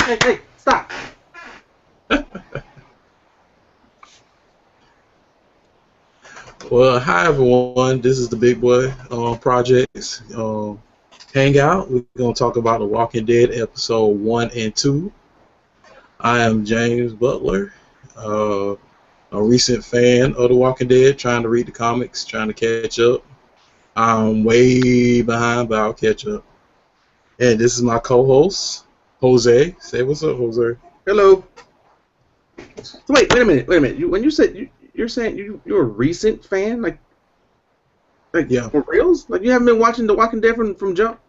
Hey, stop. Well, hi everyone. This is the Big Boy Projects Hangout. We're gonna talk about The Walking Dead episode 1 and 2. I am James Butler, uh, a recent fan of The Walking Dead, trying to read the comics, trying to catch up. I'm way behind, but I'll catch up. And this is my co-host, Jose. Say what's up, Jose. Hello. So wait a minute. When you said you're saying you're a recent fan, like Yeah. for reals? Like you haven't been watching The Walking Dead from jump?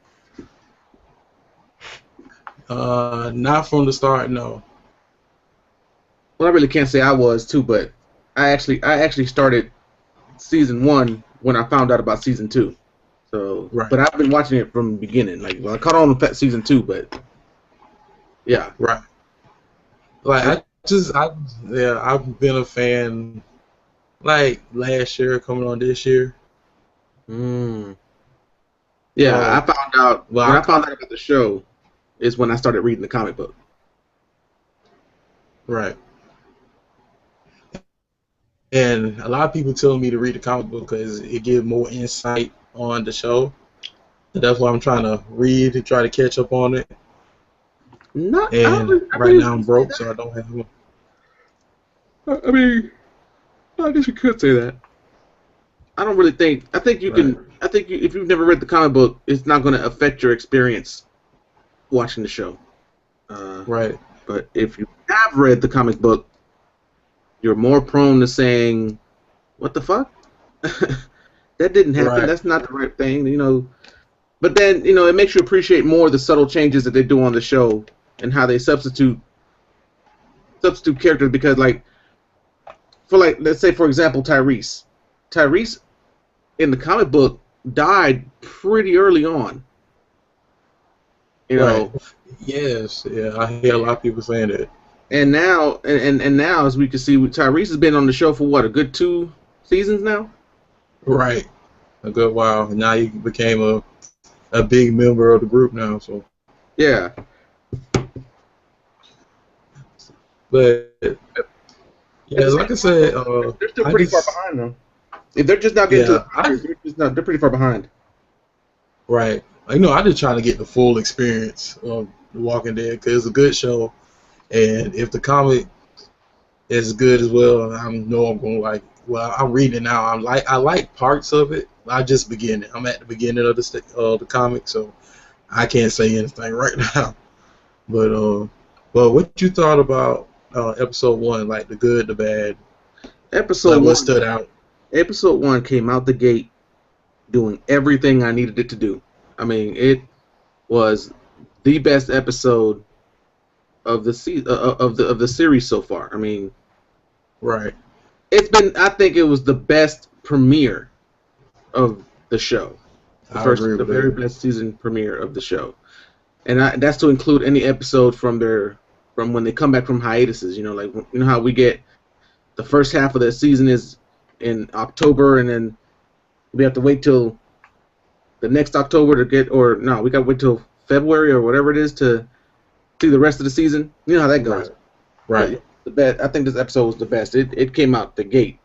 Not from the start, no. Well, I really can't say I was too, but I actually started season 1 when I found out about season 2. So, Right. but I've been watching it from the beginning. Like, well, I caught on with season 2, but yeah. Right. Like I've been a fan like last year coming on this year. Yeah, Uh, I found out well, when I found out about the show is when I started reading the comic book. Right. And a lot of people tell me to read the comic book because it gives more insight on the show. So that's why I'm trying to read and try to catch up on it. And right now I'm broke, so I don't have one. I mean, I guess you could say that. I don't really think. I think you can. I think if you've never read the comic book, it's not going to affect your experience watching the show. Right. But if you have read the comic book, you're more prone to saying, "What the fuck? That didn't happen. Right. That's not the right thing." You know. But then it makes you appreciate more the subtle changes that they do on the show and how they substitute characters because let's say for example Tyrese in the comic book died pretty early on. You know. Right. Yes. Yeah. I hear a lot of people saying that. And now, and now, as we can see, Tyrese has been on the show for what, a good 2 seasons now. Right. A good while. And now he became a big member of the group now. So. Yeah. But yeah, like I said, they're still pretty far behind though. If they're just not getting they're pretty far behind. Right. I just trying to get the full experience of The Walking Dead because it's a good show, and if the comic is good as well, I know I'm going to like. Well, I'm reading it now. I like parts of it. I just beginning. I'm at the beginning of the comic, so I can't say anything right now. But what you thought about episode 1, like the good, the bad? Episode 1, what stood out? Episode 1 came out the gate doing everything I needed it to do. I mean, it was the best episode of the series so far. I mean, right. I think it was the best premiere of the show. The very best season premiere of the show. And that's to include any episode from when they come back from hiatuses. How we get the first half of the season is in October, and then we have to wait till the next October we got to wait till February or whatever it is to see the rest of the season. You know how that goes. Right. I think this episode was the best. It came out the gate.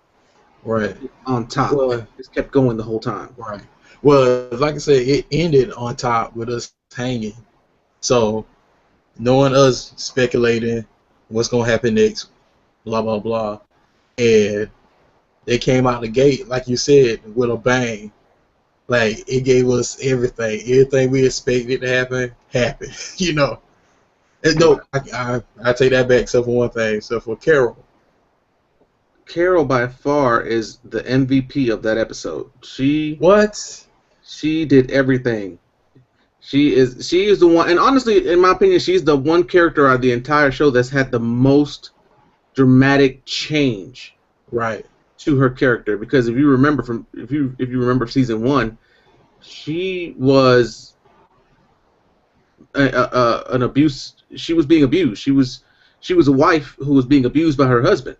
Right. On top. Well, it just kept going the whole time. Right. Well, like I said, it ended on top with us hanging. So, knowing us speculating what's going to happen next, blah, blah, blah. And they came out the gate, like you said, with a bang. Like, it gave us everything. Everything we expected to happen, happened. And no, I take that back except for one thing, except for Carol. Carol, by far, is the MVP of that episode. She did everything. She is the one, and honestly, in my opinion, she's the one character out of the entire show that's had the most dramatic change, right, to her character. Because if you remember season 1, she was an abuse. She was being abused. She was a wife who was being abused by her husband.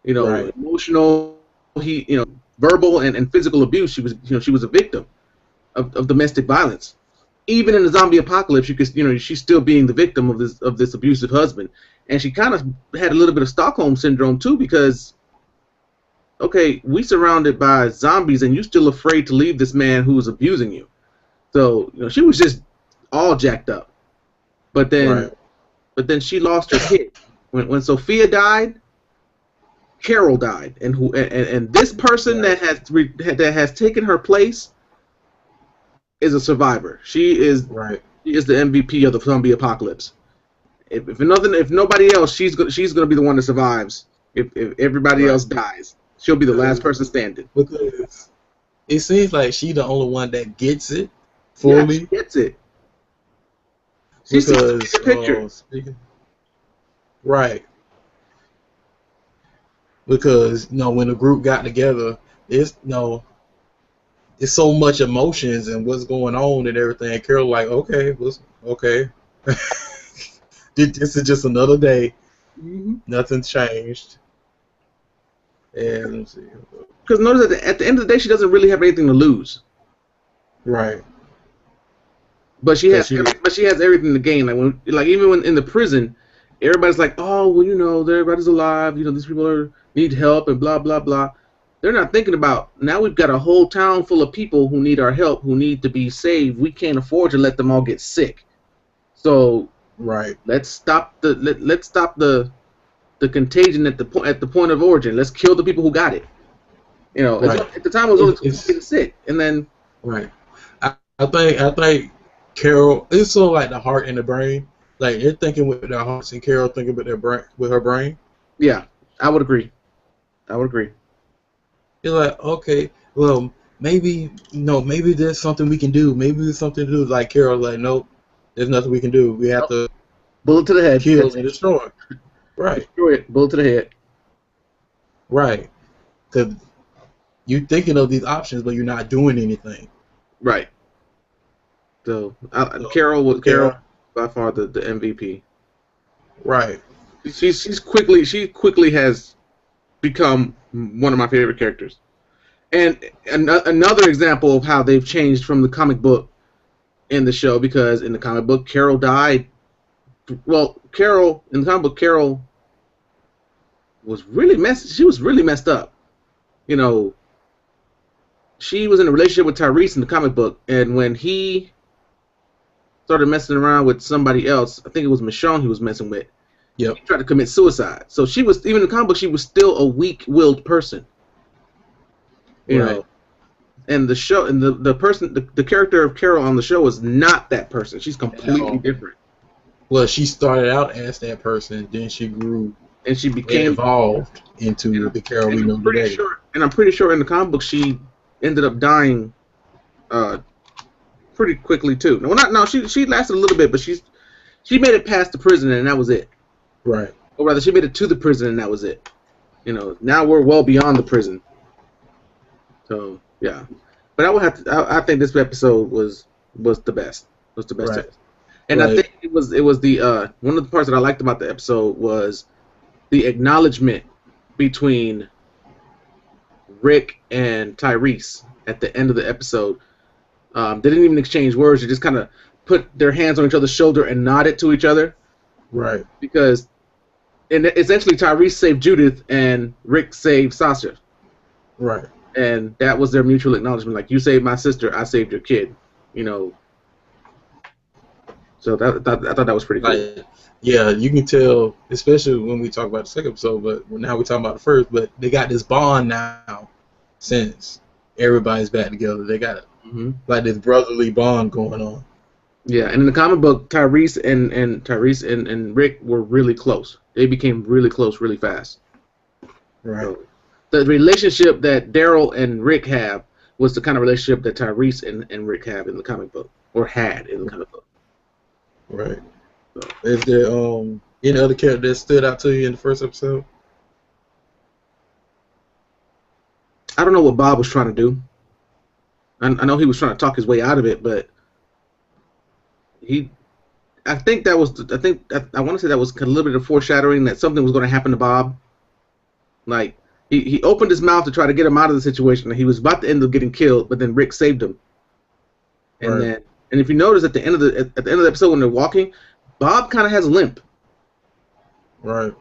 Right. Emotional, verbal and physical abuse. She was a victim of domestic violence. even in the zombie apocalypse, you could, she's still being the victim of this abusive husband, and she kind of had a little bit of Stockholm syndrome too, because okay, we surrounded by zombies, and you still afraid to leave this man who is abusing you. So she was just all jacked up. But then, she lost her kid when Sophia died. Carol died, and this person that has taken her place is a survivor. She is the MVP of the zombie apocalypse. If nobody else, she's gonna be the one that survives. If everybody else dies, she'll be the last person standing. Because it seems like she's the only one that gets it fully. Yeah, she gets it. She sees the picture. Right. Because when the group got together, it's it's so much emotions and what's going on and everything. And Carol like, okay. This is just another day. Mm-hmm. Nothing's changed. And let's see. Because notice that at the end of the day, she doesn't really have anything to lose. Right. But she has everything to gain. Even when in the prison, everybody's like, oh, well, everybody's alive. These people need help and blah blah blah. They're not thinking about, now we've got a whole town full of people who need our help, who need to be saved. We can't afford to let them all get sick. So let's stop the contagion at the point of origin. Let's kill the people who got it. At the time it was only getting sick, and then I think Carol, it's sort of like the heart and the brain. Like they're thinking with their hearts, and Carol thinking with her brain. Yeah, I would agree. You're like, okay, well, maybe there's something we can do. Maybe there's something to do. Like Carol's like, nope, there's nothing we can do. We have to bullet to the head, kill and destroy. Right. Destroy it. Bullet to the head. Right. Because you're thinking of these options, but you're not doing anything. Right. So Carol by far the MVP. Right. She quickly has become one of my favorite characters. And another example of how they've changed from the comic book in the show, because in the comic book Carol died. Well, in the comic book Carol was really messed up. She was in a relationship with Tyrese in the comic book, and when he started messing around with somebody else, I think it was Michonne he was messing with. Yep. She tried to commit suicide. So she was, even in the comic book, she was still a weak-willed person. You know, and the show, and the character of Carol on the show is not that person. She's completely different. Well, she started out as that person, then she grew and she became evolved into the Carol we know today. And I'm pretty sure in the comic book she ended up dying pretty quickly too. No, she lasted a little bit, but she made it past the prison and that was it. Right. Or rather, she made it to the prison and that was it. Now we're well beyond the prison. So yeah, but I think this episode was the best. Was the best. Right. And I think it was the one of the parts that I liked about the episode was the acknowledgement between Rick and Tyrese at the end of the episode. They didn't even exchange words. They just kind of put their hands on each other's shoulder and nodded to each other. Right. Because essentially Tyrese saved Judith and Rick saved Sasha. Right. And that was their mutual acknowledgement. Like, you saved my sister, I saved your kid. So I thought that was pretty cool. Yeah, you can tell, especially when we talk about the second episode, but now we're talking about the first, but they got this bond now since everybody's back together. They got like this brotherly bond going on. Yeah, and in the comic book, Tyrese and Rick were really close. They became really close really fast. Right. So the relationship that Daryl and Rick have was the kind of relationship that Tyrese and Rick have in the comic book, or had in the comic book. Right. So, is there any other character that stood out to you in the first episode? I don't know what Bob was trying to do. I know he was trying to talk his way out of it, but I think I want to say that was a little bit of foreshadowing that something was going to happen to Bob. Like, he opened his mouth to try to get him out of the situation, and he was about to end up getting killed, but then Rick saved him. And then And if you notice at the end of the episode when they're walking, Bob kind of has a limp. Right.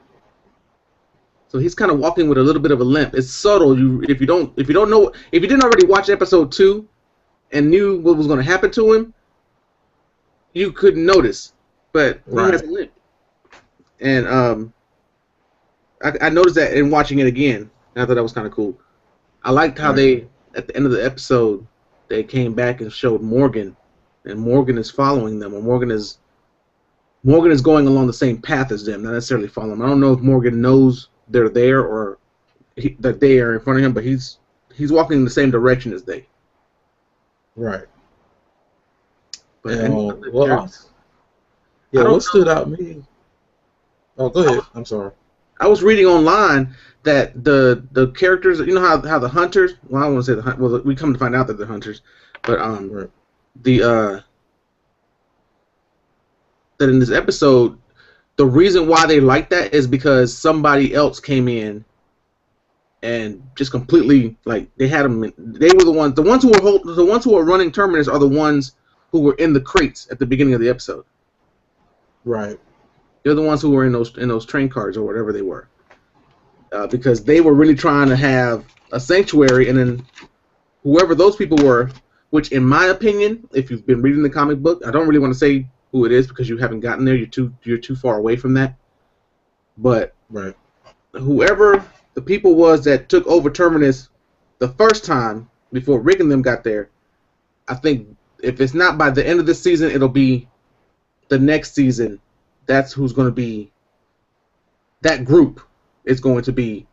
So he's kind of walking with a little bit of a limp. It's subtle. If you didn't already watch episode 2 and knew what was going to happen to him, you couldn't notice. But he has a limp. And I noticed that in watching it again. And I thought that was kind of cool. I liked how they, at the end of the episode, they came back and showed Morgan, and Morgan is following them, and Morgan is going along the same path as them, not necessarily following them. I don't know if Morgan knows they're there or that they are in front of him, but he's walking in the same direction as they. Right. But what stood out to me? Oh, go ahead. I'm sorry. I was reading online that the characters, you know how the hunters. Well, I don't want to say the hunters. Well, we come to find out that they're hunters, but that in this episode, the reason why they like that is because somebody else came in and just completely, like, they had them. They were the ones who were running Terminus are the ones who were in the crates at the beginning of the episode. Right. They're the ones who were in those train cars or whatever they were, because they were really trying to have a sanctuary, and then whoever those people were, which in my opinion, if you've been reading the comic book, I don't really want to say who it is because you haven't gotten there. You're too far away from that. But whoever the people was that took over Terminus the first time before Rick and them got there, I think if it's not by the end of this season, it'll be the next season. That's who's going to be. That group is going to be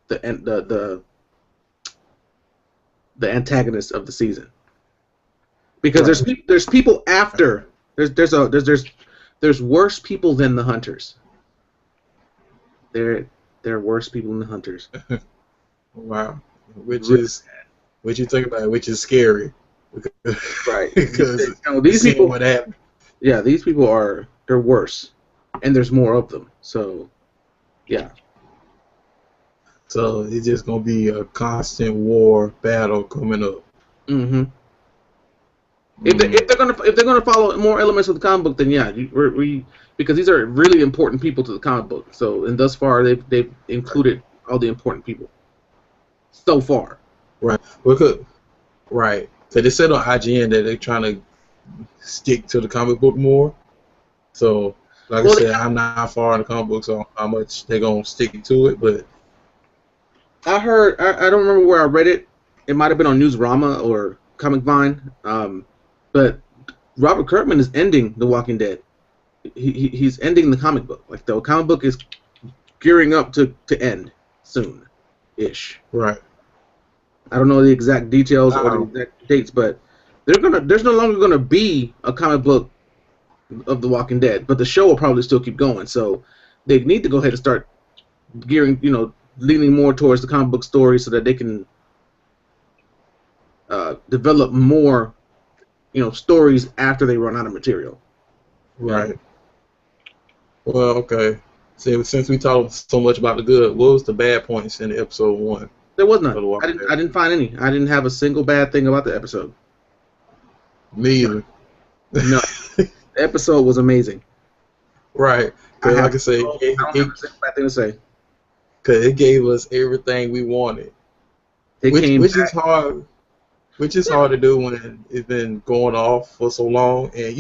the antagonist of the season, because there's people after. There's worse people than the hunters. They're worse people than the hunters. Wow, which is what you think about it, which is scary. Right, because these people. What happened? Yeah, these people they're worse, and there's more of them. So, yeah. So it's just gonna be a constant war battle coming up. Mm-hmm. If they're gonna follow more elements of the comic book, then yeah, because these are really important people to the comic book. So, and thus far they've included all the important people. So far. Right. Right. So they said on IGN that they're trying to stick to the comic book more. So, like I said, I'm not far in the comic books on how much they're gonna stick to it, but I heard, I don't remember where I read it. It might have been on Newsrama or Comic Vine. But Robert Kirkman is ending The Walking Dead. He's ending the comic book. Like, the comic book is gearing up to end soon-ish. Right. I don't know the exact details or the exact dates, but there's no longer gonna be a comic book of The Walking Dead, but the show will probably still keep going. So they need to go ahead and start gearing, leaning more towards the comic book story so that they can develop more, stories after they run out of material. Right. Well, okay. So since we talked so much about the good, what was the bad points in episode 1? There was none. I didn't find any. I didn't have a single bad thing about the episode. Me either. No. The episode was amazing. Right. Because like I say, I don't have a single bad thing to say. Because it gave us everything we wanted. Which is hard. Which is hard to do when it's been going off for so long, and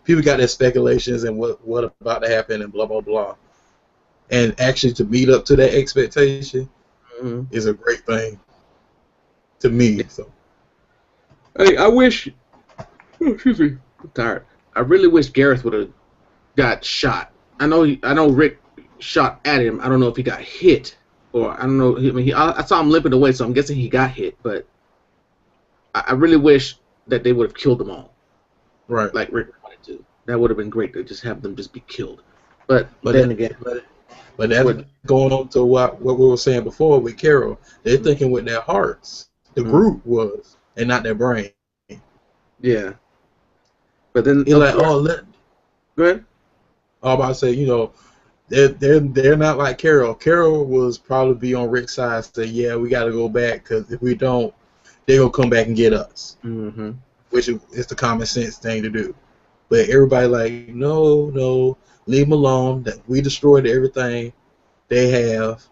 people got their speculations and what about to happen and blah blah blah, and actually to meet up to that expectation is a great thing to me. So, hey, I wish. Oh, excuse me, I'm tired. I really wish Gareth would have got shot. I know Rick shot at him. I don't know if he got hit or I don't know. I mean, I saw him limping away, so I'm guessing he got hit, but. I really wish that they would have killed them all. Right. Like Rick wanted to. That would have been great to just have them just be killed. But then again. But that's going on to what we were saying before with Carol. They're thinking with their hearts. The group was, and not their brain. Yeah. But then. You're like, Go ahead. I was about to say, they're not like Carol. Carol was probably be on Rick's side, say, yeah, we got to go back because if we don't, they're going to come back and get us. Mm-hmm. which is the common sense thing to do. But everybody like, no, leave them alone. That we destroyed everything they have,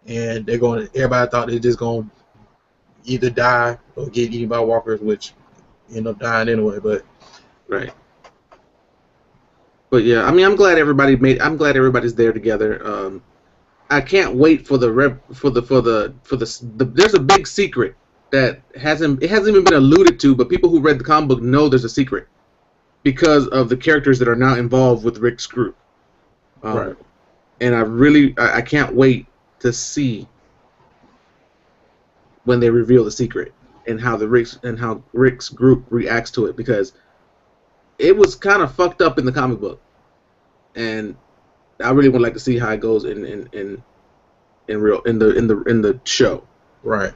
and they're going. Everybody thought they're just going to either die or get eaten by walkers, which end up dying anyway. But right. But yeah, I mean, I'm glad everybody's there together. I can't wait for there's a big secret that hasn't even been alluded to, but people who read the comic book know there's a secret because of the characters that are now involved with Rick's group. Right. And I can't wait to see when they reveal the secret and how Rick's group reacts to it, because it was kind of fucked up in the comic book, and I really would like to see how it goes in the show. Right.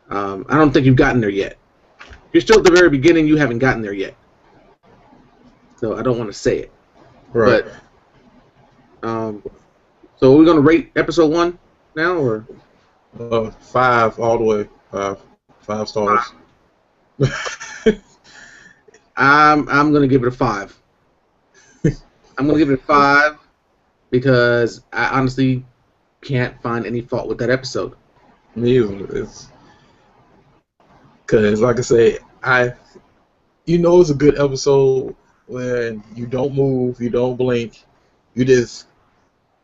I don't think you've gotten there yet. If you're still at the very beginning, you haven't gotten there yet. So I don't want to say it. Right. But so are we gonna rate episode 1 now, or 5 all the way? 5 stars. I'm gonna give it a 5. I'm gonna give it a 5 because I honestly can't find any fault with that episode. Me either. It's because, like I say, it's a good episode when you don't move, you don't blink, you just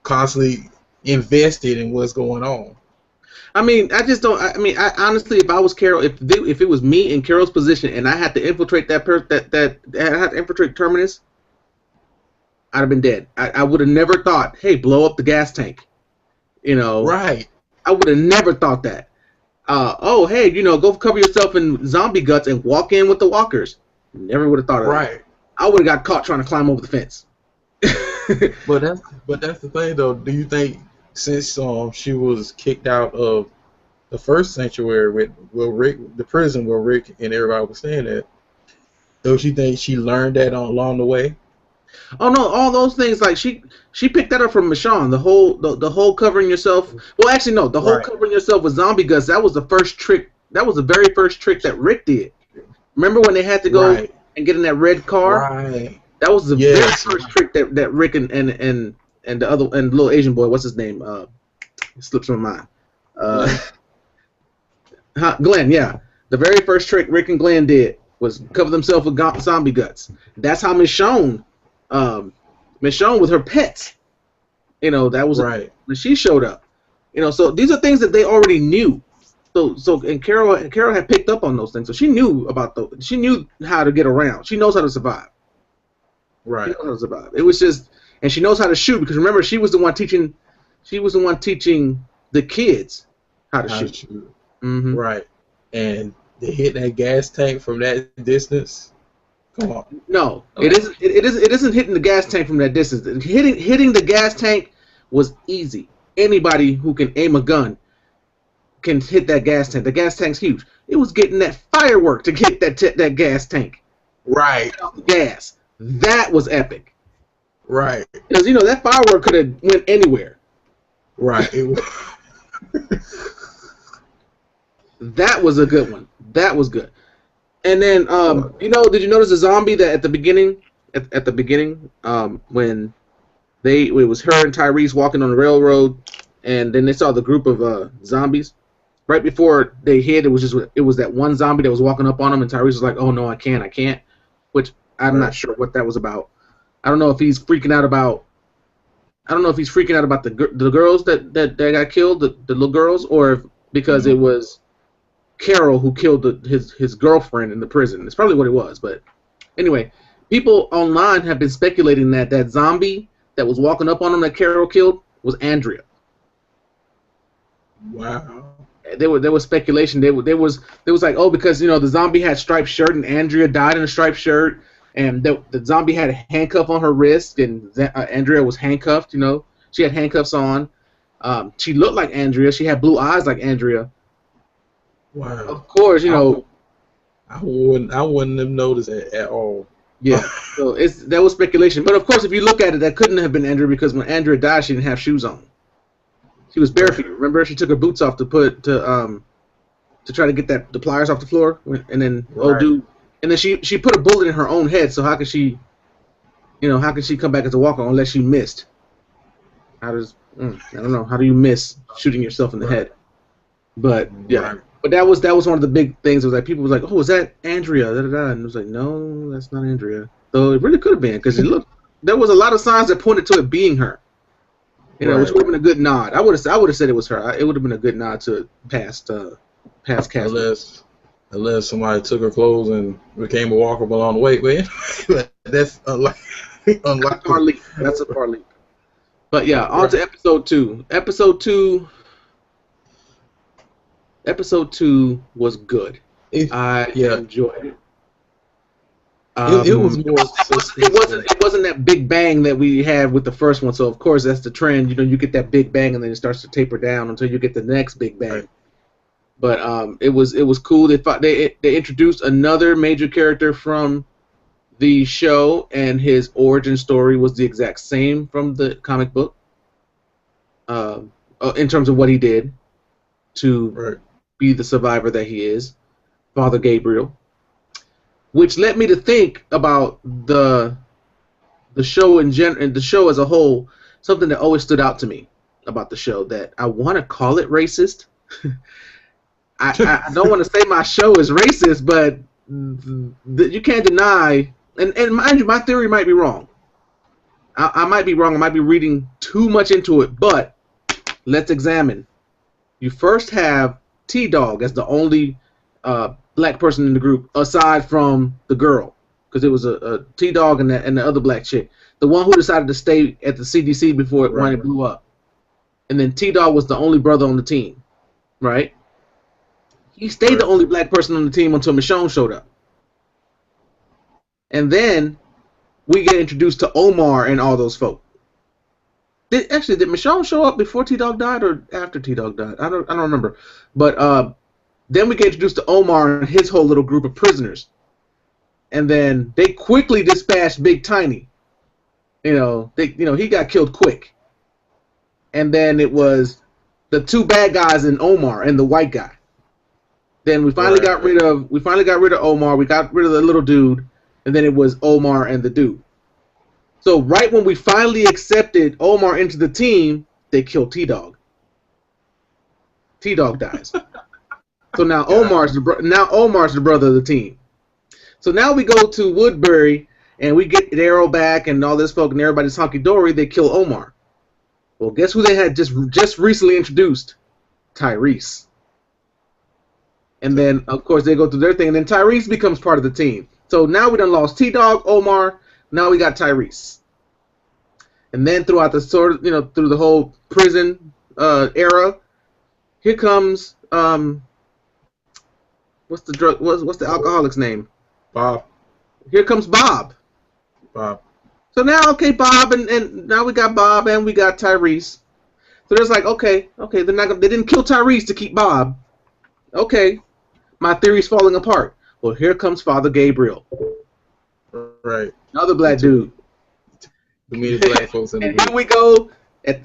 constantly invested in what's going on. I mean, I honestly, if I was Carol, if it was me in Carol's position and I had to infiltrate I had to infiltrate Terminus, I'd have been dead. I would have never thought, hey, blow up the gas tank. Right. I would have never thought that. Oh, hey, go cover yourself in zombie guts and walk in with the walkers. Never would have thought of that. Right. I would have got caught trying to climb over the fence. But that's the thing, though. Do you think since she was kicked out of the first sanctuary the prison where Rick and everybody was staying at, don't you think she learned that along the way? Oh no, all those things, like she picked that up from Michonne. The whole covering yourself. Well, actually no, the whole covering yourself with zombie guts. That was the first trick. That was the very first trick that Rick did. Remember when they had to go and get in that red car? Right. That was the very first trick that Rick and the other and the little Asian boy, what's his name? It slips my mind. Glenn, yeah. The very first trick Rick and Glenn did was cover themselves with zombie guts. That's how Michonne with her pets, that was when she showed up. So these are things that they already knew. And Carol had picked up on those things, so she knew she knew how to get around. She knows how to survive. Right. She knows how to survive. It was just, and she knows how to shoot, because remember, she was the one teaching the kids how to shoot. Mm-hmm. Right. And they hit that gas tank from that distance. Come on. No, it isn't hitting the gas tank from that distance. Hitting the gas tank was easy. Anybody who can aim a gun can hit that gas tank. The gas tank's huge. It was getting that firework to get that gas tank. Right. Gas. That was epic. Right. Because that firework could have went anywhere. Right. That was a good one. That was good. And then, did you notice the zombie that at the beginning, when it was her and Tyrese walking on the railroad, and then they saw the group of zombies. Right before they hit, it was that one zombie that was walking up on them, and Tyrese was like, "Oh no, I can't," which I'm not sure what that was about. I don't know if he's freaking out about. I don't know if he's freaking out about the girls that got killed, the little girls, or because it was Carol who killed his girlfriend in the prison. It's probably what it was. But anyway, people online have been speculating that zombie that was walking up on him that Carol killed was Andrea. Wow. There was speculation. There was like, oh, because the zombie had striped shirt and Andrea died in a striped shirt, and the zombie had a handcuff on her wrist, and Andrea was handcuffed. She had handcuffs on. She looked like Andrea. She had blue eyes like Andrea. Wow. Of course, I wouldn't have noticed it at all. Yeah. So that was speculation. But of course, if you look at it, that couldn't have been Andrea, because when Andrea died, she didn't have shoes on. She was barefoot. Remember, she took her boots off to try to get the pliers off the floor, and then old dude And then she put a bullet in her own head. So how can she, how can she come back as a walker unless she missed? I don't know. How do you miss shooting yourself in the head? But yeah, but that was one of the big things. It was like people was like, "Oh, is that Andrea?" Da, da, da. And it was like, "No, that's not Andrea." Though it really could have been because there was a lot of signs that pointed to it being her. Which would have been a good nod. I would have said it was her. It would have been a good nod to past casting. Unless somebody took her clothes and became a walker along the way, man. That's unlikely. That's a far leap. But yeah, on to episode 2. Episode 2 was good. I enjoyed it. It was more. It wasn't that big bang that we had with the first one. So of course that's the trend. You get that big bang and then it starts to taper down until you get the next big bang. Right. But it was cool. They introduced another major character from the show, and his origin story was the exact same from the comic book. In terms of what he did to be the survivor that he is, Father Gabriel. Which led me to think about the show the show as a whole. Something that always stood out to me about the show, that I want to call it racist. I don't want to say my show is racist, but you can't deny. And mind you, my theory might be wrong. I might be wrong. I might be reading too much into it. But let's examine. You first have T-Dog as the only black person in the group, aside from the girl, because it was a T-Dog and the other black chick, the one who decided to stay at the CDC before when it blew up, and then T-Dog was the only brother on the team, right? He stayed the only black person on the team until Michonne showed up, and then we get introduced to Omar and all those folk. Did Michonne show up before T-Dog died or after T-Dog died? I don't remember, but then we get introduced to Omar and his whole little group of prisoners. And then they quickly dispatched Big Tiny. He got killed quick. And then it was the two bad guys in Omar and the white guy. Then we finally got rid of Omar, we got rid of the little dude, and then it was Omar and the dude. So right when we finally accepted Omar into the team, they killed T-Dog. T-Dog dies. So now Omar's the brother of the team. So now we go to Woodbury and we get Daryl back and all this folk and everybody's hunky dory. They kill Omar. Well, guess who they had just recently introduced? Tyrese. And then of course they go through their thing, and then Tyrese becomes part of the team. So now we done lost T-Dog, Omar. Now we got Tyrese. And then throughout the through the whole prison era, here comes what's the alcoholic's name? Bob. Here comes Bob. Bob. So now, okay, Bob, and now we got Bob and we got Tyrese. So there's like, okay, they didn't kill Tyrese to keep Bob. Okay, my theory's falling apart. Well, here comes Father Gabriel. Right. Another black dude. The black folks in the and here we go.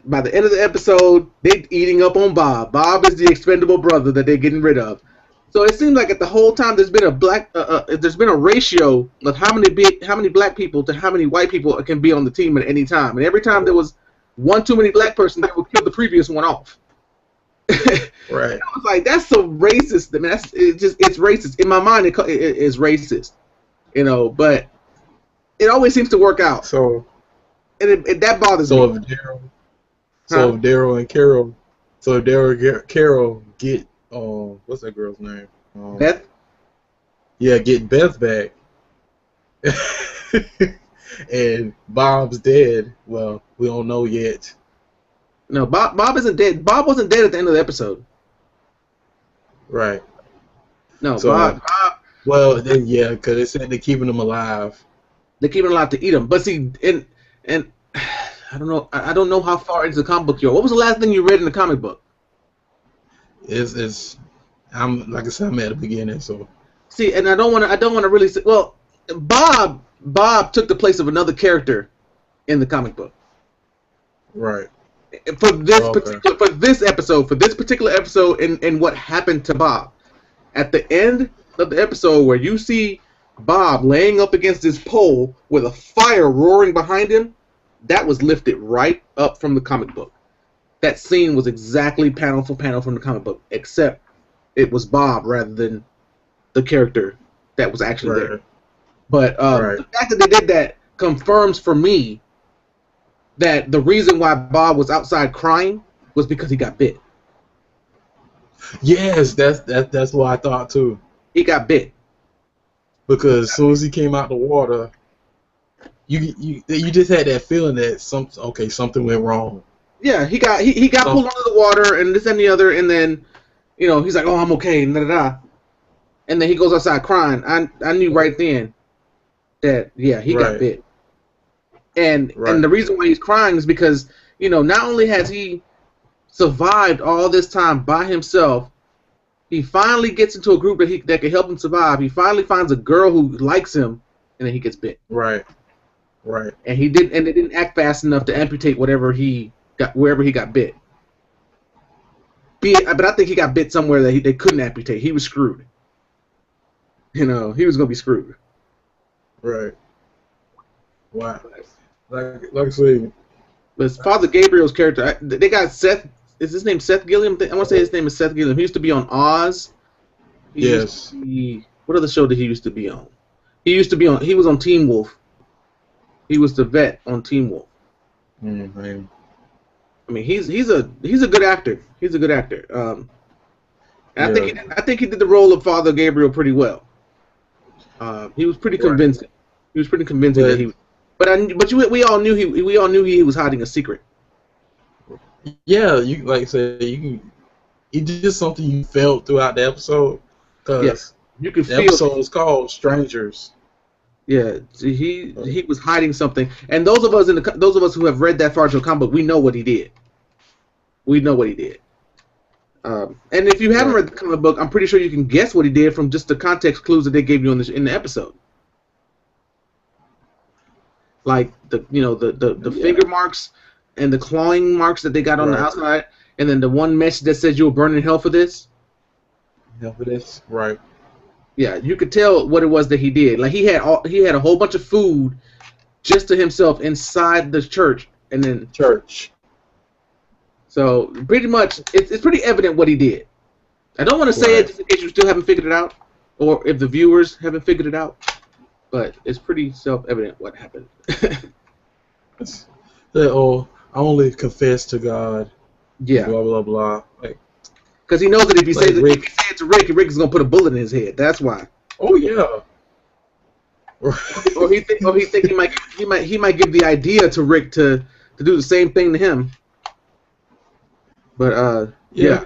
By the end of the episode, they're eating up on Bob. Bob is the expendable brother that they're getting rid of. So it seems like at the whole time there's been a ratio of how many black people to how many white people can be on the team at any time, and every time there was one too many black person, they would kill the previous one off. Right. I was like, that's so racist. I mean, it's racist in my mind. It is racist, but it always seems to work out. So, and that bothers me. If Daryl and Carol get what's that girl's name? Beth? Yeah, get Beth back. And Bob's dead. Well, we don't know yet. No, Bob isn't dead. Bob wasn't dead at the end of the episode. Right. No, so, Bob. Well, then yeah, because they said they're keeping him alive. They're keeping him alive to eat him. But see, and I don't know. I don't know how far into the comic book you are. What was the last thing you read in the comic book? I'm like I said, I'm at the beginning, so. See, and I don't want to really say. Well, Bob took the place of another character in the comic book. Right. For this particular episode, and what happened to Bob at the end of the episode, where you see Bob laying up against this pole with a fire roaring behind him, that was lifted right up from the comic book. That scene was exactly panel for panel from the comic book, except it was Bob rather than the character that was actually there. But the fact that they did that confirms for me that the reason why Bob was outside crying was because he got bit. Yes, that's what I thought too. He got bit. Because as soon as he came out the water, you just had that feeling that something went wrong. Yeah, he got pulled under the water and this and the other, and then he's like, oh, I'm okay, and and then he goes outside crying. I knew right then that he got bit. And the reason why he's crying is because not only has he survived all this time by himself, he finally gets into a group that can help him survive. He finally finds a girl who likes him, and then he gets bit. Right. And it didn't act fast enough to amputate wherever he got bit. But I think he got bit somewhere that they couldn't amputate. He was screwed. He was gonna be screwed. Right. Wow. Like I say, but Father Gabriel's character, they got Seth. Is his name Seth Gilliam? I want to say his name is Seth Gilliam. He used to be on Oz. Yes. What other show did he used to be on? He was on Teen Wolf. He was the vet on Teen Wolf. Mm-hmm. I mean, he's a good actor. He's a good actor. And I think he did the role of Father Gabriel pretty well. He was pretty convincing. He was pretty convincing that he. We all knew he was hiding a secret. Yeah, you like I said, it just something you felt throughout the episode. Because you could feel. The episode was called Strangers. Yeah, he was hiding something, and those of us who have read that far into the comic book, we know what he did. We know what he did. And if you haven't read the comic book, I'm pretty sure you can guess what he did from just the context clues that they gave you in the episode. Like the finger marks and the clawing marks that they got on the outside, and then the one message that says you'll burn in hell for this. Hell for this, right? Yeah, you could tell what it was that he did. Like he had a whole bunch of food just to himself inside the church, and then So pretty much, it's pretty evident what he did. I don't want to say it just in case you still haven't figured it out, or if the viewers haven't figured it out. But it's pretty self-evident what happened. I only confess to God. Yeah. Blah blah blah. Because he knows that if you say it to Rick is gonna put a bullet in his head. That's why. Oh yeah. or he think he might give the idea to Rick to do the same thing to him. But yeah.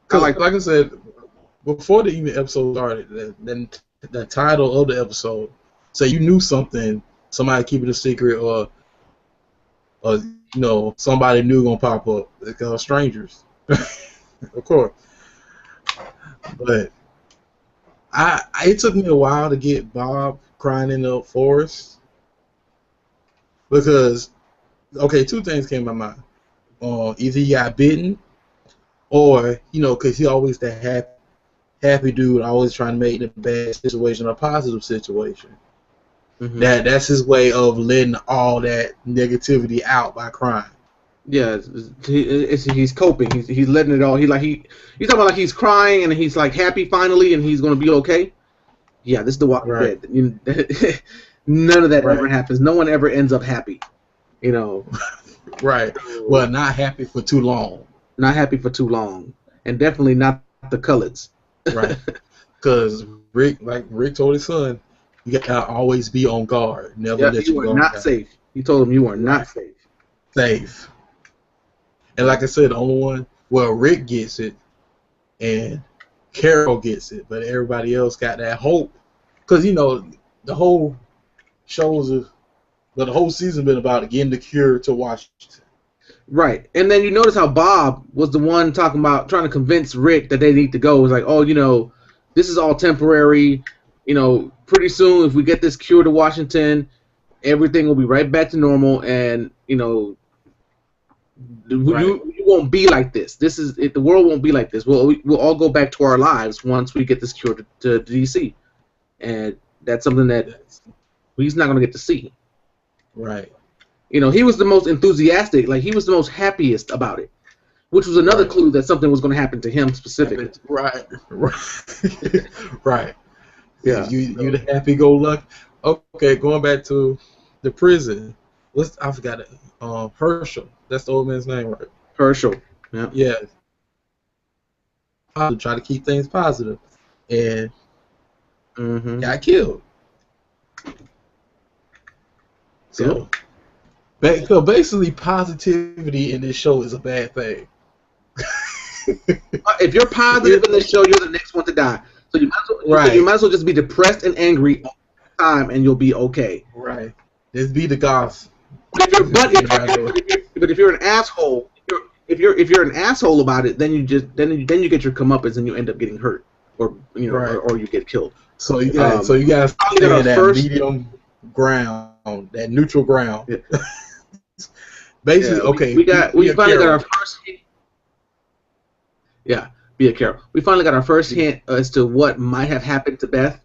Because like I said, before the even episode started, then the title of the episode, say you knew something, somebody keep it a secret, or somebody new gonna pop up. They're called strangers, of course. But it took me a while to get Bob crying in the forest because two things came to my mind. Either he got bitten, or because he always that happy dude, always trying to make the bad situation a positive situation. Mm-hmm. That's his way of letting all that negativity out by crying. Yeah, he's coping. He's letting it all. He's talking about like he's crying and he's like happy finally and he's gonna be okay. Yeah, this is the Walking Dead. None of that ever happens. No one ever ends up happy. Right. Well, not happy for too long. Not happy for too long, and definitely not the Culleds. Right. Because Rick told his son, you gotta always be on guard. Never let you go. Not safe. He told him you are not safe. Safe. And like I said, the only one, Rick gets it, and Carol gets it, but everybody else got that hope. Because the whole the whole season been about getting the cure to Washington. Right. And then you notice how Bob was the one talking about trying to convince Rick that they need to go. It was like, this is all temporary. Pretty soon if we get this cure to Washington, everything will be right back to normal, and you won't be like this. The world won't be like this. We'll all go back to our lives once we get this cure to DC. and that's something that he's not going to get to see. Right. You know, he was the most enthusiastic, like he was the most happiest about it, which was another clue that something was going to happen to him specifically. Right. Right. Yeah. You the happy-go-lucky. Okay, going back to the prison. I forgot it. Herschel. That's the old man's name, right? Herschel. Yeah. Yeah. I try to keep things positive, and got killed. So, so basically, positivity in this show is a bad thing. If you're positive in this show, you're the next one to die. So you might as well just be depressed and angry all the time, and you'll be okay. Right. Just be the goth. But if you're an asshole, if you're an asshole about it, then you get your comeuppance and you end up getting hurt, or or you get killed. So you got stay in that medium ground, that neutral ground. Yeah. Basically, okay. We finally got our first hint. Yeah, be a Carol. We finally got our first hint as to what might have happened to Beth.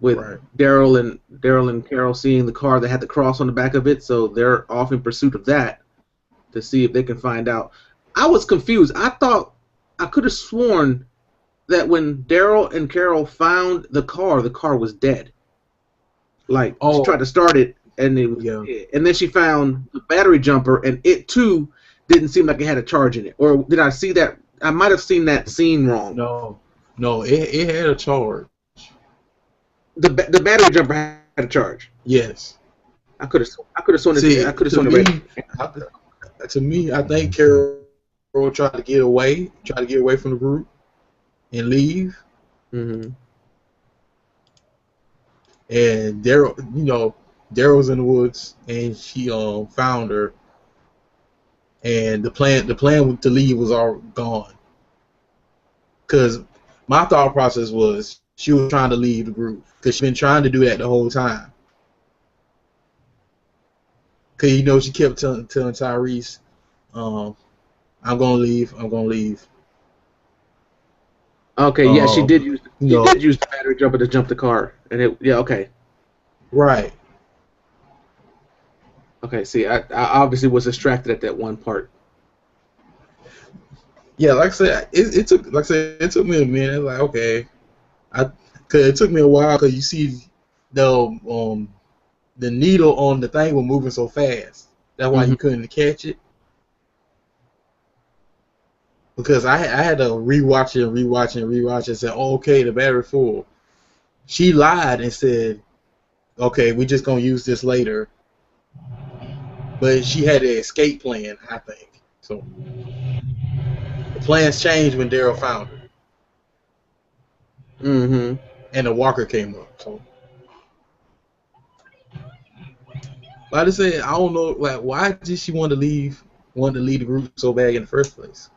With Daryl and Carol seeing the car that had the cross on the back of it, so they're off in pursuit of that to see if they can find out. I was confused. I could have sworn that when Daryl and Carol found the car was dead. Like she tried to start it, and it was dead. And then she found the battery jumper, and it too didn't seem like it had a charge in it. Or did I see that? I might have seen that scene wrong. No, it had a charge. The battery jumper had a charge. Yes. I could have sworn it. To me, I think Carol tried to get away from the group and leave. Mm-hmm. And Daryl's in the woods, and she found her. And the plan to leave was all gone. Because my thought process was she was trying to leave the group because she's been trying to do that the whole time. Because she kept telling Tyrese, "I'm gonna leave. I'm gonna leave." Okay, yeah, she did use the battery jumper to jump the car, and okay. Right. Okay, see, I obviously was distracted at that one part. Yeah, like I said, it took me a minute. Like, okay, cause it took me a while because you see the needle on the thing was moving so fast. That's why you couldn't catch it. Because I had to rewatch it and say, oh, okay, the battery full. She lied and said, okay, we're just gonna use this later. But she had an escape plan, I think. So the plans changed when Daryl found her. Mm-hmm. And the walker came up. So, like I said, I don't know, like, why did she want to leave the group so bad in the first place?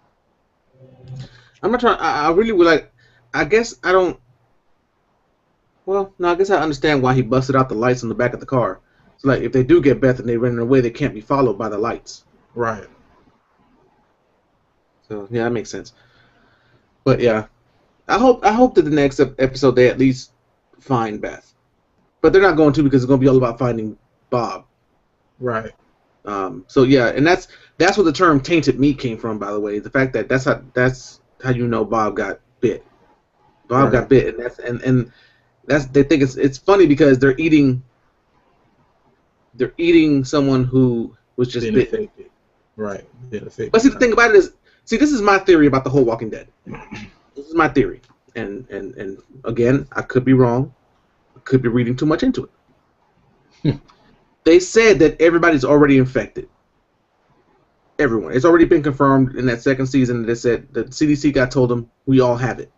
I'm not trying. I really would like. I guess I don't. Well, no, I guess I understand why he busted out the lights on the back of the car. So, like, if they do get Beth and they run away, they can't be followed by the lights. Right. So yeah, that makes sense. But yeah, I hope that the next episode they at least find Beth, but they're not going to because it's going to be all about finding Bob. Right. So yeah, and that's where the term tainted meat came from, by the way. The fact that that's how you know Bob got bit. Bob got bit, and that's they think it's funny because they're eating someone who was just bitten. Right. But see, the thing about it is, this is my theory about the whole Walking Dead. This is my theory, and again, I could be wrong. I could be reading too much into it. They said that everybody's already infected. Everyone. It's already been confirmed in that second season. They said the CDC told them we all have it.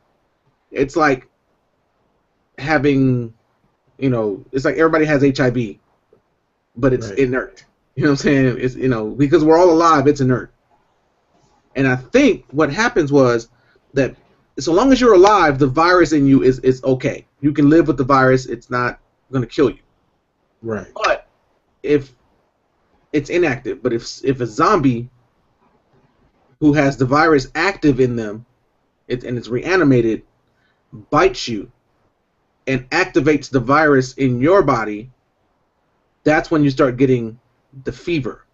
It's like having, it's like everybody has HIV, but it's inert. You know what I'm saying? It's because we're all alive, it's inert. And I think what happens was that so long as you're alive, the virus in you is okay. You can live with the virus. It's not going to kill you. Right. But if it's inactive, but if a zombie who has the virus active in them, and it's reanimated, bites you, and activates the virus in your body, that's when you start getting the fever,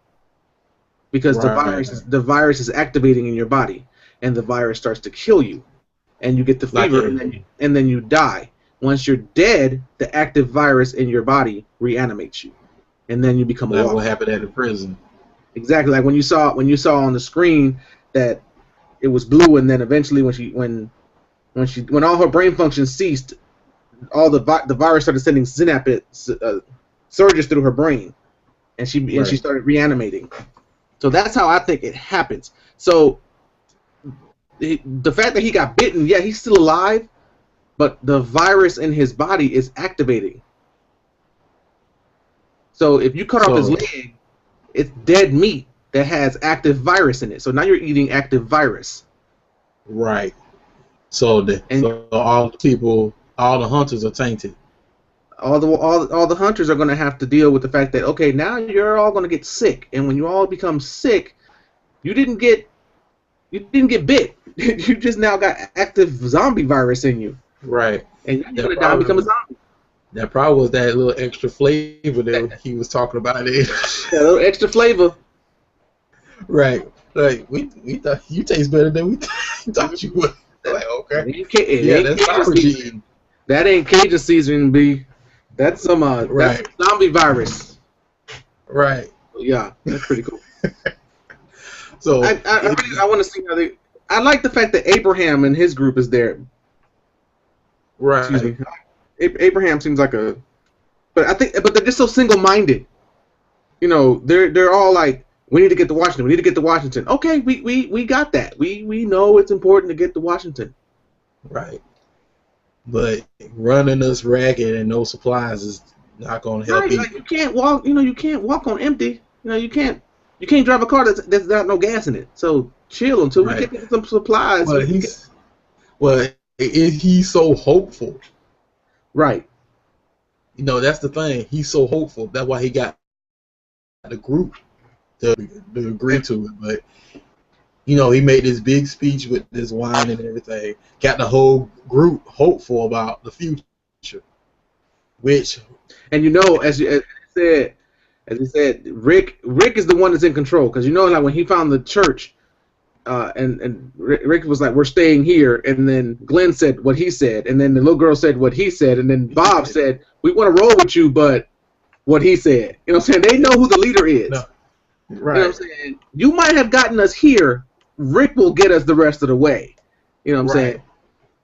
because the virus is activating in your body, and the virus starts to kill you, and you get the fever, and then you die. Once you're dead, the active virus in your body reanimates you, and then you become a walker. Like what happened at the prison. Exactly, like when you saw on the screen that it was blue, and then eventually when all her brain functions ceased, all the virus started sending surges through her brain, and she started reanimating. So that's how I think it happens. So the fact that he got bitten, yeah, he's still alive, but the virus in his body is activating. So if you cut off his leg, it's dead meat that has active virus in it. So now you're eating active virus. Right. So all the hunters are tainted. All the hunters are going to have to deal with the fact that, okay, now you're all going to get sick, and when you all become sick, you didn't get bit. You just now got active zombie virus in you. Right. And you're going to die and become a zombie. That probably was that little extra flavor that he was talking about there. Yeah, a little extra flavor. Right. Like we thought you taste better than we thought you would. Like, okay. That's Cajun. That ain't Cajun seasoning, B. That's some that's zombie virus. Right. Yeah, that's pretty cool. So I want to see how they. I like the fact that Abraham and his group is there. Right. Excuse me. Abraham seems like a, but they're just so single-minded. You know, they're all like, we need to get to Washington. We need to get to Washington. Okay, we got that. We know it's important to get to Washington. Right. But running us ragged and no supplies is not going to help. Right, like you can't walk. You know, you can't walk on empty. You know, you can't drive a car that's got no gas in it. So chill until we get some supplies. But he's so hopeful. Right. You know, that's the thing. He's so hopeful. That's why he got the group to agree to it. But you know, he made this big speech with this wine and everything. Got the whole group hopeful about the future. And you know, as you said, Rick is the one that's in control, because you know, like when he found the church, and Rick was like, "We're staying here," and then Glenn said what he said, and then the little girl said what he said, and then Bob said, "We want to roll with you, but what he said." You know what I'm saying? They know who the leader is. No. Right. You know what I'm saying? You might have gotten us here. Rick will get us the rest of the way. You know what I'm saying?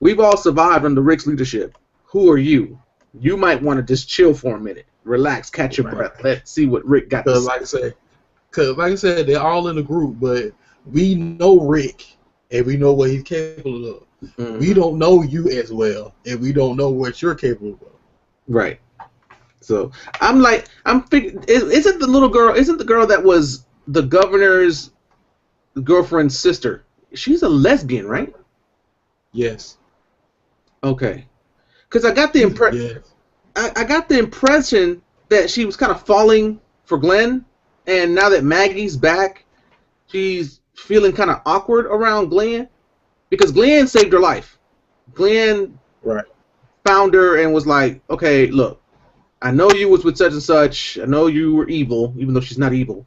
We've all survived under Rick's leadership. Who are you? You might want to just chill for a minute, relax, catch your breath. Let's see what Rick got to say. Because like I said, they're all in the group, but we know Rick, and we know what he's capable of. Mm-hmm. We don't know you as well, and we don't know what you're capable of. Right. So I'm thinking, isn't the girl that was the governor's girlfriend's sister? She's a lesbian, right? Yes. Okay. Because I got the impression. Yes. I got the impression that she was kind of falling for Glenn, and now that Maggie's back, she's feeling kind of awkward around Glenn, because Glenn saved her life. Glenn found her and was like, "Okay, look, I know you was with such and such. I know you were evil, even though she's not evil.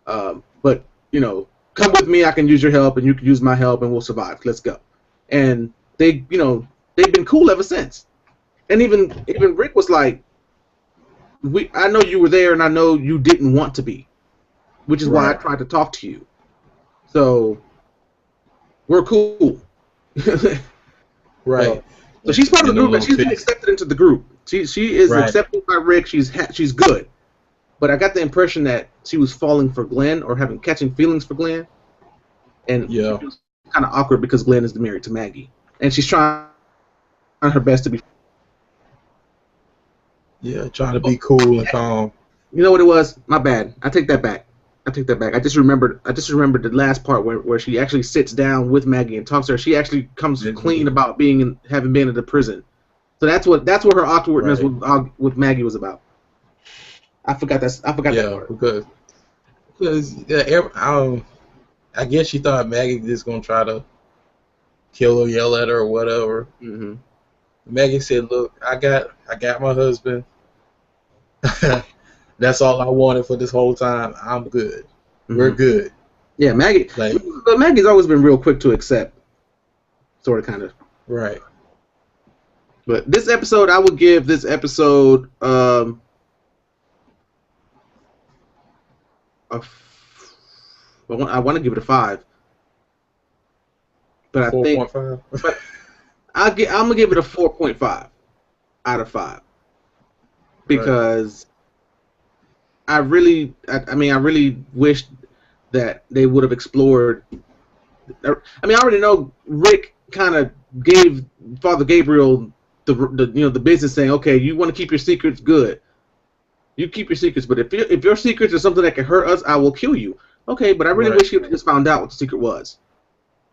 But you know, come with me. I can use your help, and you can use my help, and we'll survive. Let's go." And they've been cool ever since. And even Rick was like, I know you were there, and I know you didn't want to be, which is why I tried to talk to you. So we're cool. Right. So she's part of the group, and she's been accepted into the group. She is accepted by Rick. She's good. But I got the impression that she was falling for Glenn, or catching feelings for Glenn. And it was kind of awkward because Glenn is married to Maggie, and she's trying her best to be. Yeah, trying to be cool and calm. You know what it was? My bad. I take that back. I just remembered the last part where she actually sits down with Maggie and talks to her. She actually comes clean about having been in the prison. So that's what her awkwardness with Maggie was about. I forgot that part. Because I guess she thought Maggie was just gonna try to kill her, yell at her, or whatever. Mm-hmm. Maggie said, "Look, I got my husband. That's all I wanted for this whole time. I'm good. We're Mm-hmm. good." Yeah, Maggie. Like, But Maggie's always been real quick to accept, sort of, kind of. right. But this episode, I would give this episode I want to give it a 5, but I think 4.5. but I'm gonna give it a 4.5 out of 5 because I really wish that they would have explored. I mean, I already know Rick kind of gave Father Gabriel the business, saying, okay, you want to keep your secrets, good. You keep your secrets, but if your secrets are something that can hurt us, I will kill you. Okay, but I really wish you just found out what the secret was.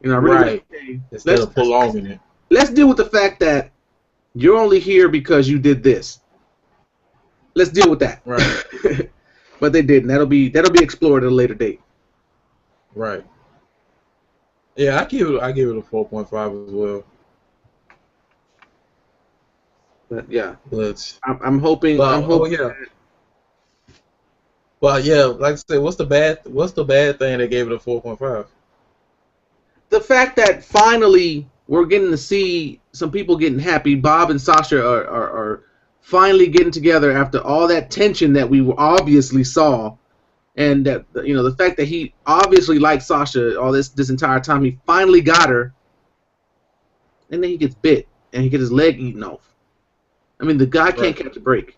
I really wish, instead of prolonging it. Let's deal with the fact that you're only here because you did this. Let's deal with that. Right. But they didn't. That'll be explored at a later date. Right. Yeah, I give it a 4.5 as well. But yeah, but I'm hoping. Yeah. But yeah, like I said, what's the bad thing that gave it a 4.5? The fact that finally we're getting to see some people getting happy. Bob and Sasha are finally getting together after all that tension that we obviously saw, and that the fact that he obviously liked Sasha all this entire time. He finally got her, and then he gets bit and he gets his leg eaten off. I mean, the guy can't catch a break.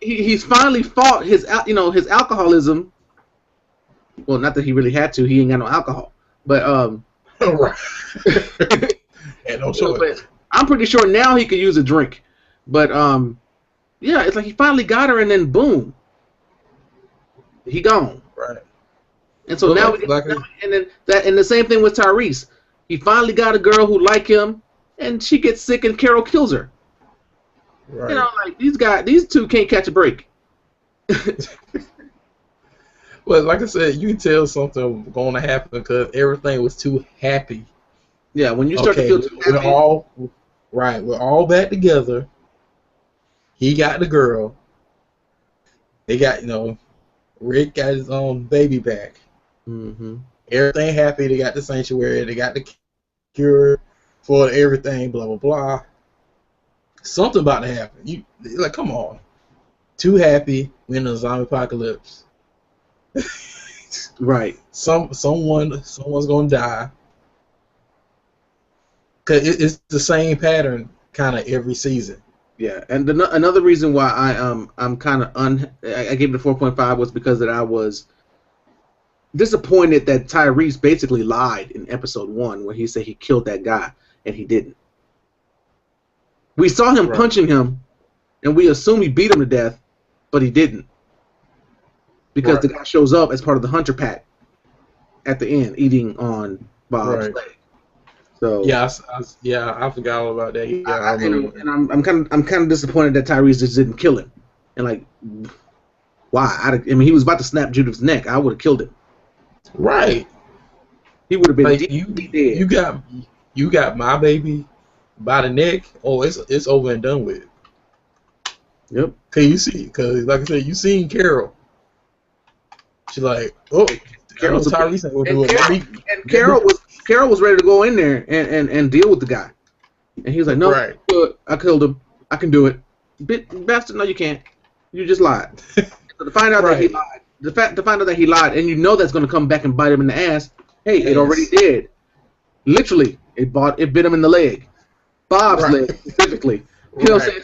He's finally fought his alcoholism. Well, not that he really had to. He ain't got no alcohol, but right. And no choice. But I'm pretty sure now he could use a drink. But yeah, it's like he finally got her, and then boom, he gone. Right. And so now, and the same thing with Tyrese. He finally got a girl who liked him, and she gets sick, and Carol kills her. Right. Like these two can't catch a break. Well, like I said, you can tell something going to happen because everything was too happy. Yeah, when you start to feel too happy. We're all back together. He got the girl. They got, Rick got his own baby back. Mm-hmm. Everything happy. They got the sanctuary. They got the cure for everything. Blah blah blah. Something about to happen. Come on. Too happy. We're in a zombie apocalypse. Right. Someone's gonna die. Cause it's the same pattern kind of every season. Yeah, and another reason why I'm kind of I gave it a 4.5 was because that I was disappointed that Tyrese basically lied in episode 1 when he said he killed that guy and he didn't. We saw him punching him, and we assume he beat him to death, but he didn't. Because the guy shows up as part of the Hunter Pack at the end, eating on Bob's leg. So I forgot all about that. Yeah, I remember. And I'm kind of disappointed that Tyrese just didn't kill him. And like, why? I mean, he was about to snap Judith's neck. I would have killed him. Right. He would have been dead. You got my baby by the neck. Oh, it's over and done with. Yep. Cause like I said, you seen Carol. She's like, oh, Tyrese ain't gonna do it. And Carol was ready to go in there and deal with the guy, and he was like, no, I killed him. I can do it. Bastard, no, you can't. You just lied. So to find out that he lied, to find out that he lied, and that's going to come back and bite him in the ass. Hey, it already did. Literally, it bit him in the leg, Bob's leg specifically. You know what I'm saying?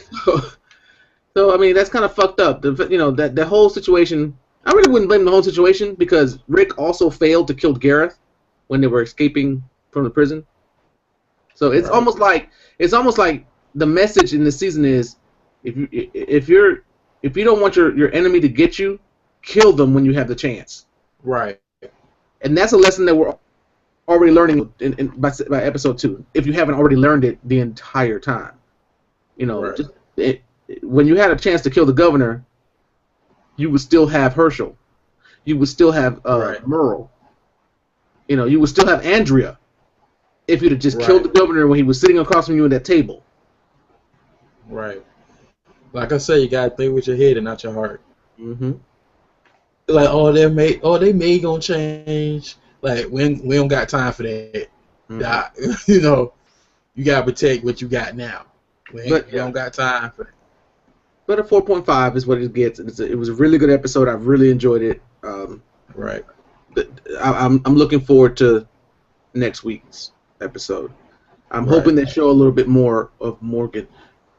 So I mean, that's kind of fucked up. That whole situation. I really wouldn't blame the whole situation because Rick also failed to kill Gareth when they were escaping from the prison. So it's almost like the message in this season is if you don't want your enemy to get you, kill them when you have the chance. Right. And that's a lesson that we're already learning by episode 2. If you haven't already learned it the entire time, when you had a chance to kill the governor, you would still have Herschel. You would still have Merle. You would still have Andrea if you'd have just killed the governor when he was sitting across from you at that table. Right. Like I say, you gotta think with your head and not your heart. Mm-hmm. Like, they may gonna change. Like, we don't got time for that. Mm-hmm. You know, you gotta protect what you got now. We don't got time for that. But a 4.5 is what it gets. It was a really good episode. I really enjoyed it. Right. I'm looking forward to next week's episode. I'm hoping they show a little bit more of Morgan.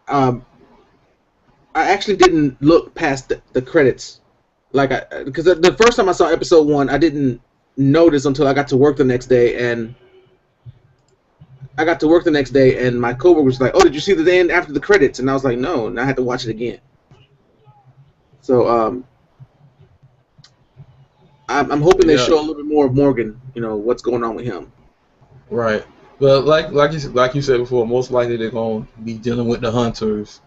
I actually didn't look past the credits, because the first time I saw episode 1, I didn't notice until I got to work the next day, and my coworker was like, "Oh, did you see the end after the credits?" And I was like, "No," and I had to watch it again. So I'm hoping they show a little bit more of Morgan. You know what's going on with him. Right. But like you said before, most likely they're gonna be dealing with the hunters.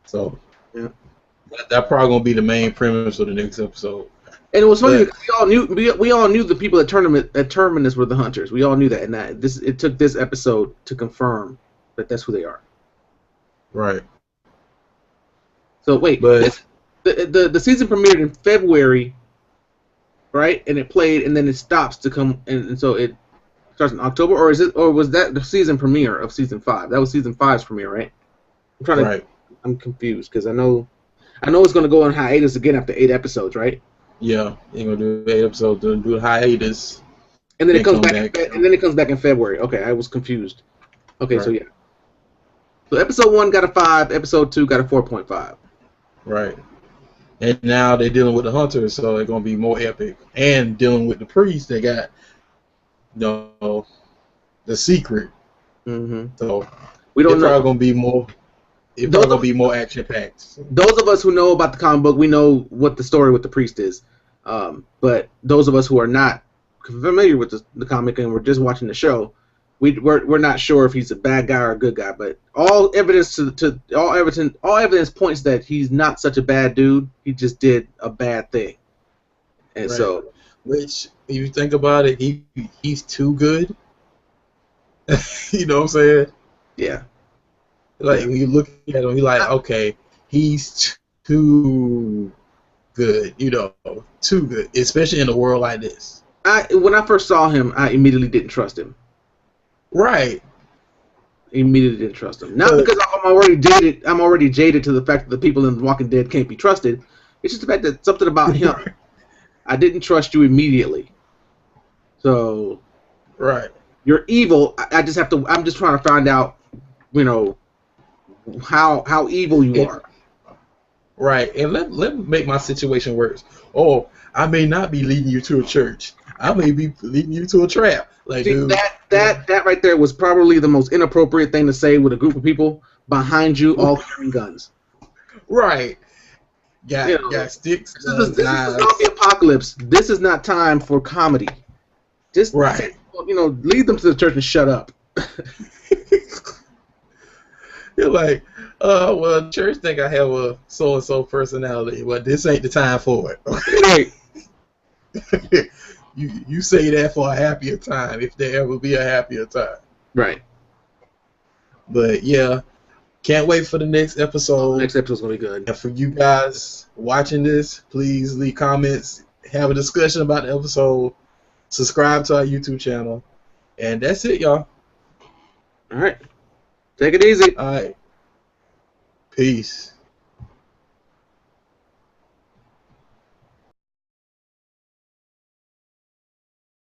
So yeah, that probably gonna be the main premise of the next episode. And it was funny because we all knew the people at Terminus were the hunters. We all knew that, and it took this episode to confirm that that's who they are. Right. So wait, but the season premiered in February, right? And it played, and then it stops to come, and so it starts in October, or was that the season premiere of season 5? That was season 5's premiere, right? I'm confused because I know it's going to go on hiatus again after 8 episodes, right? Yeah, they're gonna do 8 episodes, do hiatus, and then it comes back. And then it comes back in February. Okay, I was confused. Okay, so yeah. So episode 1 got a 5. Episode 2 got a 4.5. Right. And now they're dealing with the hunters, so they're gonna be more epic. And dealing with the priests, they got the secret. Mm-hmm. So we don't know. Probably gonna be more. It's probably gonna be more action packed. Those of us who know about the comic book, we know what the story with the priest is. But those of us who are not familiar with the comic and we're just watching the show, we're not sure if he's a bad guy or a good guy. But all evidence points that he's not such a bad dude. He just did a bad thing, and so. Which, if you think about it, he's too good. You know what I'm saying? Yeah. Like when you look at him, you're like, okay, he's too good. You know, too good, especially in a world like this. When I first saw him, I immediately didn't trust him. Right. Immediately didn't trust him. Not because I'm already jaded. I'm already jaded to the fact that the people in The Walking Dead can't be trusted. It's just the fact that something about him. I didn't trust you immediately. So. Right. You're evil. I'm just trying to find out, how evil you are. Right. And let me make my situation worse. Oh, I may not be leading you to a church. I may be leading you to a trap. Like, dude, that right there was probably the most inappropriate thing to say with a group of people behind you all carrying guns. Right. Got sticks. This is the zombie apocalypse. This is not time for comedy. Just say, lead them to the church and shut up. You're like, well, church think I have a so-and-so personality, but this ain't the time for it. Right. You say that for a happier time, if there ever be a happier time. Right. But, yeah, can't wait for the next episode. The next episode's going to be good. And for you guys watching this, please leave comments, have a discussion about the episode, subscribe to our YouTube channel, and that's it, y'all. All right. Take it easy. All right. Peace.